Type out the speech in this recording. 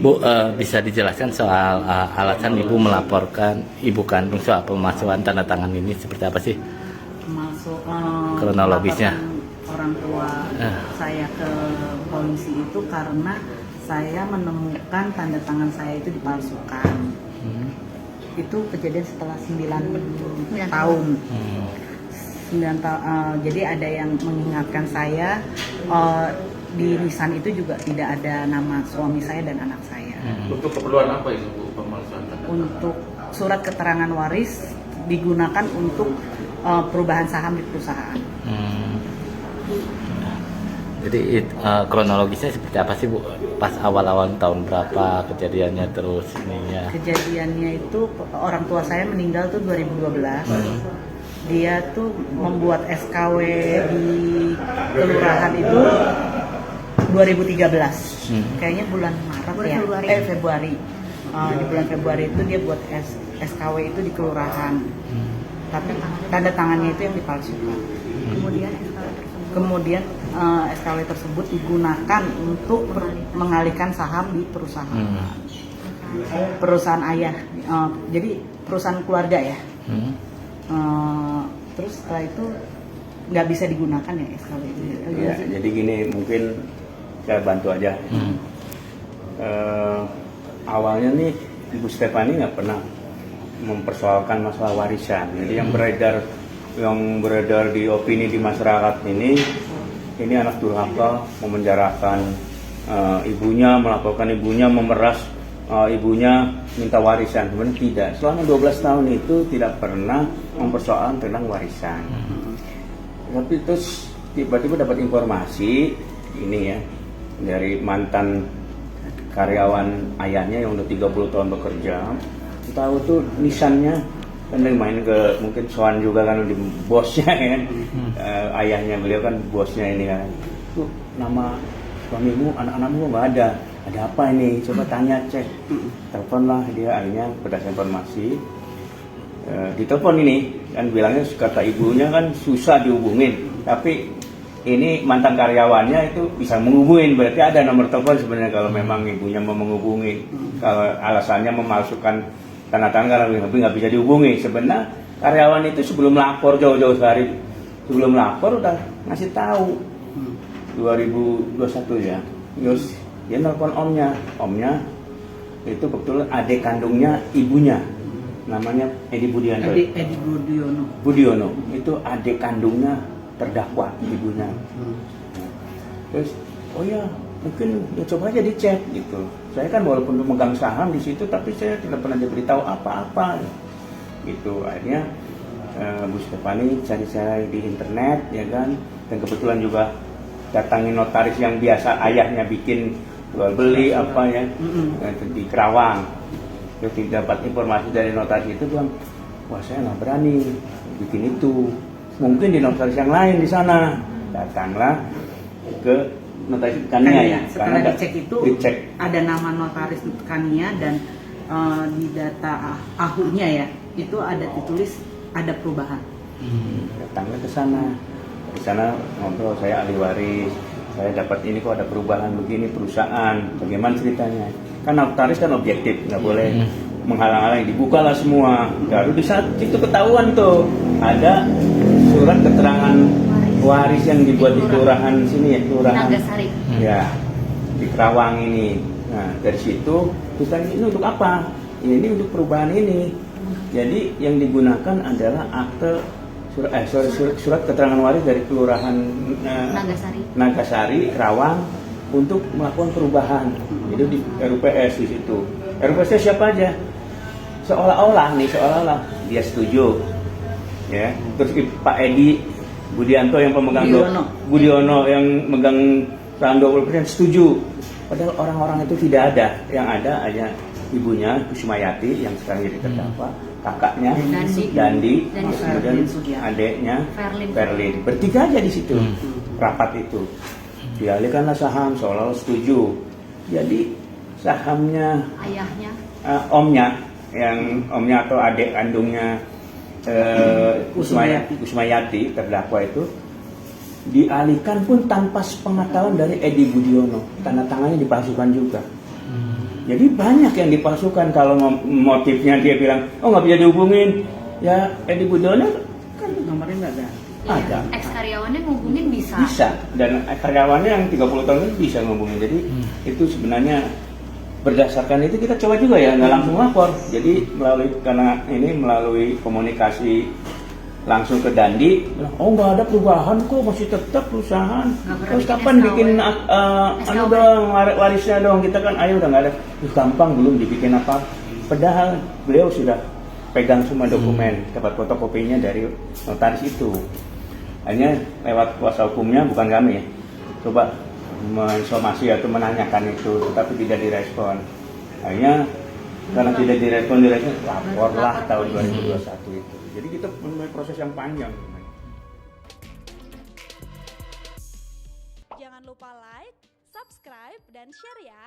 Bu, bisa dijelaskan soal alasan Ibu melaporkan Ibu kandung soal pemalsuan tanda tangan ini seperti apa sih? Masuk Kronologisnya. orang tua saya ke polisi itu karena saya menemukan tanda tangan saya itu dipalsukan. Itu kejadian setelah 9 tahun. 9 tahun. Jadi ada yang mengingatkan saya di nisan itu juga tidak ada nama suami saya dan anak saya. Untuk keperluan apa itu Bu pemalsuan tanda tangan? Untuk surat keterangan waris digunakan untuk perubahan saham di perusahaan. Jadi kronologisnya seperti apa sih Bu? Pas awal-awal tahun berapa kejadiannya terus ininya? Kejadiannya itu orang tua saya meninggal tuh 2012. Dia tuh membuat SKW di kelurahan itu 2013. Kayaknya bulan Maret ya. Februari. Di bulan Februari itu dia buat SKW itu di kelurahan. Tapi tanda tangannya itu yang dipalsukan. Kemudian SKW tersebut digunakan untuk mengalihkan saham di perusahaan. Perusahaan ayah. Jadi perusahaan keluarga ya. Terus setelah itu nggak bisa digunakan ya SKW itu. Ya, jadi gini, mungkin saya bantu aja. Awalnya nih Ibu Stefani nggak pernah mempersoalkan masalah warisan. Jadi yang beredar di opini di masyarakat ini anak durhaka memenjarakan ibunya, melaporkan ibunya, memeras ibunya, minta warisan. Sebenarnya tidak. Selama 12 tahun itu tidak pernah mempersoalkan tentang warisan. Tapi terus tiba-tiba dapat informasi ini ya dari mantan karyawan ayahnya yang udah 30 tahun bekerja. Tahu tuh nisannya kan dia main ke mungkin soan juga kan di bosnya kan. Ayahnya beliau kan bosnya ini kan. Tuh nama suamimu, anak-anakmu nggak ada. Ada apa ini? Coba tanya, cek. Teleponlah dia, akhirnya berdasarkan informasi ditelepon ini kan bilangnya kata ibunya kan susah dihubungin, tapi ini mantan karyawannya itu bisa menghubungin, berarti ada nomor telepon sebenarnya kalau memang ibunya mau menghubungi. Kalau alasannya memalsukan tanda tangan karena nggak bisa dihubungi, sebenarnya karyawan itu sebelum lapor jauh-jauh sehari sebelum lapor udah ngasih tahu 2021 ya. Terus dia nelpon omnya itu kebetulan adik kandungnya ibunya, namanya Edi Budiono. Edi Budiono itu adik kandungnya terdakwa ibunya. Terus oh ya mungkin ya coba aja dicek gitu. Saya kan walaupun memegang saham di situ tapi saya tidak pernah diberitahu apa-apa gitu. Akhirnya Bu Stefani cari-cari di internet ya kan, dan kebetulan juga datangin notaris yang biasa ayahnya bikin jual beli apa ya di Kerawang. Terus dapat informasi dari notaris itu bilang, wah saya nggak berani bikin itu, mungkin di notaris yang lain di sana. Datanglah ke notaris Kania ya. Setelah dicek itu ada nama notaris Kania dan di data ahunya ya itu ada ditulis ada perubahan. Datanglah ke sana. Di sana ngobrol, saya ahli waris, saya dapat ini kok ada perubahan begini perusahaan, bagaimana ceritanya? Kan notaris kan objektif, nggak boleh menghalang-halangi, dibukalah semua. Lalu di saat itu ketahuan tuh ada surat keterangan waris yang dibuat di kelurahan sini ya, kelurahan Nagasari. Ya, di Kerawang ini. Nah dari situ kita ini untuk apa? Ini untuk perubahan ini. Jadi yang digunakan adalah akte surat keterangan waris dari kelurahan Nagasari, Kerawang untuk melakukan perubahan. Jadi di RUPS di situ. RUPS siapa aja? Seolah-olah dia setuju. Ya. Terus Pak Edi Budianto yang pemegang Budiono yang megang saham 20% setuju. Padahal orang-orang itu tidak ada. Yang ada hanya ibunya Kusmayati yang sekarang jadi terdakwa, kakaknya Dandi, kemudian adiknya Verlin. Bertiga aja di situ rapat itu. Dialihkanlah saham seolah-olah setuju. Jadi sahamnya Ayahnya, omnya atau adik kandungnya Kusmayati terdakwa itu dialihkan pun tanpa sepengetahuan dari Edi Budiono. Tanda tangannya dipalsukan juga. Jadi banyak yang dipalsukan. Kalau motifnya dia bilang, oh nggak bisa dihubungin, ya Edi Budono kan Nomornya nggak ada. ada. Ex karyawannya ngubungin bisa. Bisa, dan karyawannya yang 30 tahun itu bisa ngomongin. Jadi itu sebenarnya berdasarkan itu kita coba juga ya, nggak langsung lapor. Jadi melalui komunikasi langsung ke Dandi, bilang, oh nggak ada perubahan kok, masih tetap perusahaan. Terus kapan bikin warisnya dong? Kita kan ayo udah nggak ada. Gampang belum dibikin apa? Padahal beliau sudah pegang semua dokumen, dapat fotokopinya dari notaris itu. Hanya lewat kuasa hukumnya, bukan kami ya. Coba menginformasi atau menanyakan itu, tetapi tidak direspon. Akhirnya karena tidak direspon, laporlah tahun 2021 itu. Jadi kita memulai proses yang panjang. Jangan lupa like, subscribe, dan share ya.